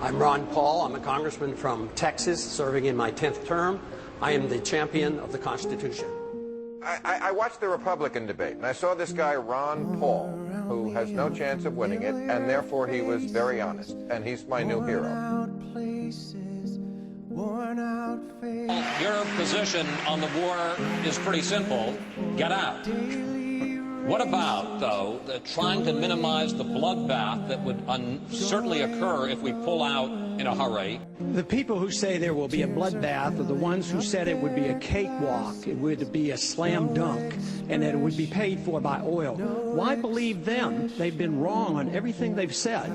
I'm Ron Paul. I'm a congressman from Texas, serving in my 10th term. I am the champion of the Constitution. I watched the Republican debate, and I saw this guy, Ron Paul, who has no chance of winning it, and therefore he was very honest, and he's my new hero. Your position on the war is pretty simple. Get out. What about, though, trying to minimize the bloodbath that would certainly occur if we pull out in a hurry? The people who say there will be a bloodbath are the ones who said it would be a cakewalk, it would be a slam dunk, and that it would be paid for by oil. Why believe them? They've been wrong on everything they've said.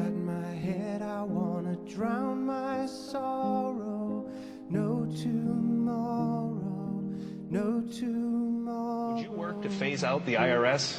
Would you work to phase out the IRS?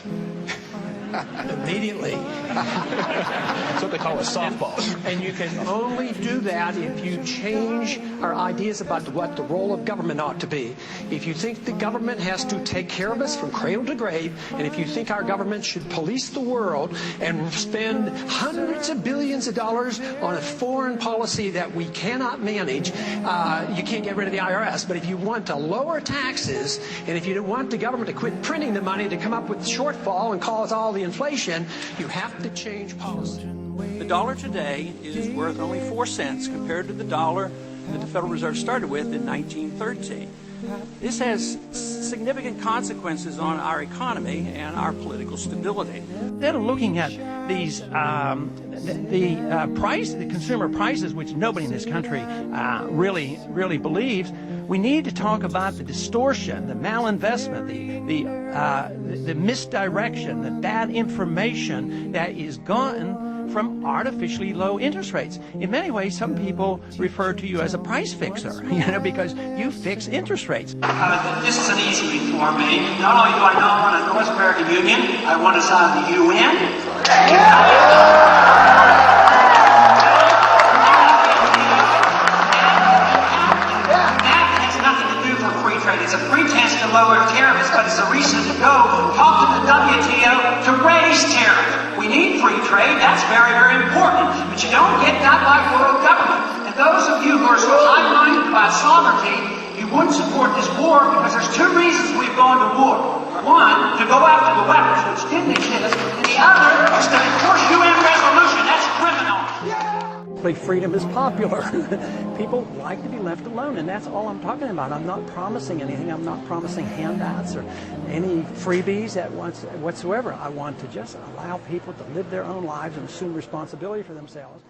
Immediately. That's what they call a softball. And you can only do that if you change our ideas about what the role of government ought to be. If you think the government has to take care of us from cradle to grave, and if you think our government should police the world and spend hundreds of billions of dollars on a foreign policy that we cannot manage, you can't get rid of the IRS. But if you want to lower taxes, and if you want the government to quit printing the money to come up with the shortfall and cause all the inflation, you have to change policy. The dollar today is worth only 4 cents compared to the dollar that the Federal Reserve started with in 1913. This has significant consequences on our economy and our political stability. Instead of looking at these the consumer prices, which nobody in this country really believes, we need to talk about the distortion, the malinvestment, the misdirection, the bad information that is gotten from artificially low interest rates. In many ways, some people refer to you as a price fixer, because you fix interest rates. This is an easy thing for me. Not only do I not want a North American Union, I want us out of the UN. That has nothing to do for free trade. It's a pretense to lower tariffs, but it's a reason to go talk to the WTO to raise tariffs. We need free trade. That's very, very important. But you don't get that by world government. And those of you who are so high-minded about sovereignty, you wouldn't support this war because there's 2 reasons we've gone to war. One, to go after the weapons, which didn't exist. And the other is to enforce UN resolution. That's criminal. Freedom is popular. People like to be left alone, and that's all I'm talking about. I'm not promising anything. I'm not promising handouts or any freebies whatsoever. I want to just allow people to live their own lives and assume responsibility for themselves.